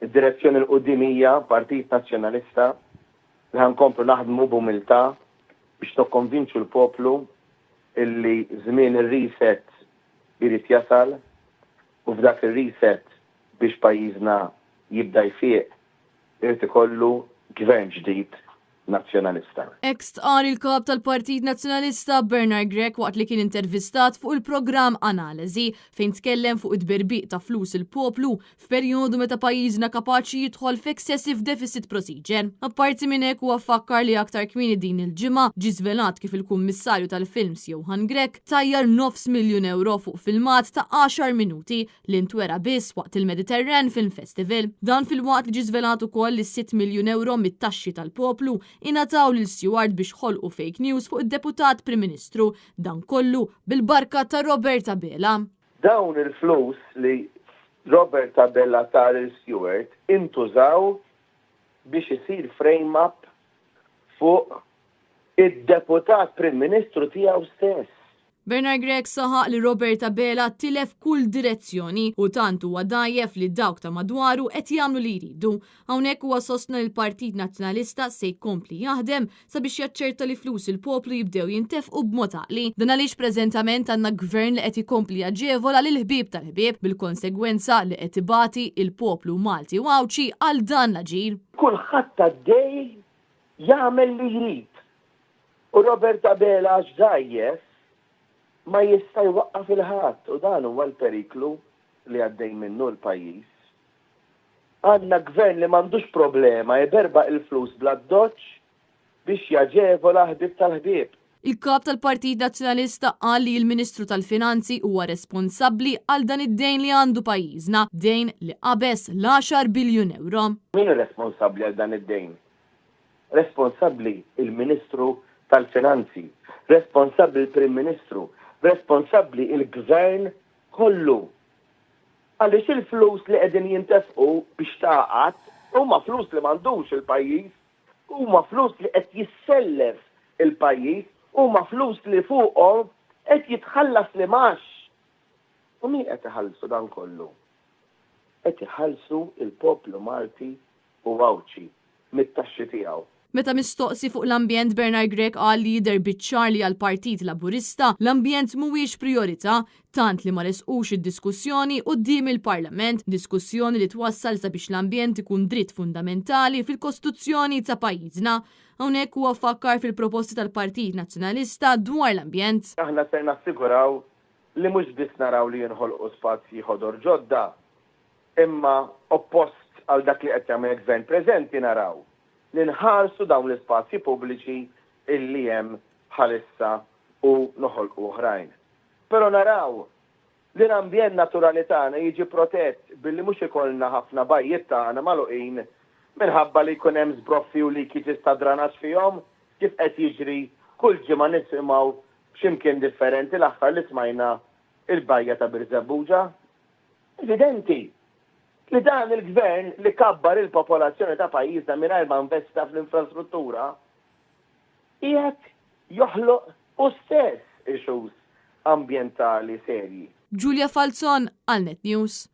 id-direzzjoni l-quddimija Partit Nazzjonalista li ħankomplu naħdmu b'umiltà biex tokkonvinċu l-poplu illi żmien ir-reset irid jasal u f'dak ir-reset biex pajjiżna jibda jfieq irid ikollu gvern ġdid nazzjonalista. Ex-tqar il-kap tal-Partit Nazzjonalista Bernard Grech waqt li kien intervistat fuq il-programm Analiżi fejn tkellem fuq id-berbiq ta' flus il-poplu f'perjodu meta pajjiżna kapaċi jidħol f'excessive deficit procedure. Apparti minn hekk huwa fakkar li aktar kmieni din il-ġimgħa ġie żvelat kif il-kummissarju tal-films Johan Grech tajjar €900,000 fuq filmat ta' 10 minuti li ntwera biss waqt il-Mediterran Film Festival. Dan fil-waqt li ġie żvelat ukoll li €6 miljun mit-taxxi tal-poplu ingħataw lil Stewart biex ħolqu fake news fuq id-deputat Prim Ministru, dan kollu bil-barka ta' Robert Abela. Dawn il-flus li Robert Abela tar il-Stewart intużaw biex isir frame-up fuq id-deputat Prim Ministru tiegħu stess. Bernard Grech saħaq li Robert Abela tilef kull direzzjoni u tant huwa dajjef li dawk ta' madwaru qed jagħmlu li jridu. Hawnhekk huwa sostna li l-Partit Nazzjonalista se jkompli jaħdem sabiex jaċċerta li flus il-poplu jibdew jintefqu b'mod għaqli. Dan għaliex preżentament għandna gvern li qed ikompli jaġġevola lil ħbieb tal-ħbieb bil-konsegwenza li qed ibati il-poplu Malti u Awċi għal dan l-aġir. Kulħadd għaddej jagħmel li jrid. U Robert Abela għax dajjef ma jista' jwaqqaf il-ħadd u dan huwa l-periklu li għaddej minnu l-pajjiż. Għandna gvern li m'għandux problema jberba il-flus bla doċċ biex jaġevola ħbieb tal-ħbieb. Il-kap tal-Partit Nazzjonalista qal li l-Ministru tal-Finanzi huwa responsabbli għal dan id-dejn li għandu pajjiżna, dejn li qabes l-10 biljun euro. Min hu responsabbli għal dan id-dejn? Responsabbli il-Ministru tal-Finanzi, responsabbli il-Prim Ministru, responsabbli il-gvern kollu. Għaliex il-flus li qegħdin jintefqu biex taqgħat huma flus li m'għandux il-pajjiż, huma flus li qed jissellef il-pajjiż, huma flus li fuqhom qed jitħallas li max. U min qed iħallsu dan kollu? Qed iħallsu il-poplu Malti u Awċi mit-taxxi tiegħu. Meta mistoqsi fuq l-ambjent Bernard Grech qal li jidher biċ-ċar li għall-Partit Laburista l-ambjent mhuwiex priorità tant li ma resqux id-diskussjoni quddiem il-Parlament, diskussjoni li twassal sabiex l-ambjent ikun dritt fundamentali fil-Kostituzzjoni ta' pajjiżna. Hawnhekk huwa fakkar fil-proposti tal-Partit Nazzjonalista dwar l-ambjent. Aħna se nassiguraw li mhux biss naraw li jinħolqu spazji ħodor ġodda, imma oppost għal dak li qed jagħmel il-gvern preżenti naraw li nħarsu dawn l-ispazji pubbliċi illi hemm bħalissa u noħolqu oħrajn. Però naraw li l-ambjent naturali tagħna jiġi protett billi mhux ikollna ħafna bajjiet tagħna magħluqin minħabba li jkun hemm żbroffi u likiġis ta' dranaġġ fihom kif qed jiġri kull ġimgħa nisimgħu b'ximkien differenti l-aħħar li smajna il-bajja ta' Birżebbuġa. Evidenti li dan il-gvern li kabbar il-popolazzjoni ta' pajjiżna mingħajr ma investa fl-infrastruttura qiegħed joħloq u stess issues ambjentali serji. Giulia Falzon għal Net News.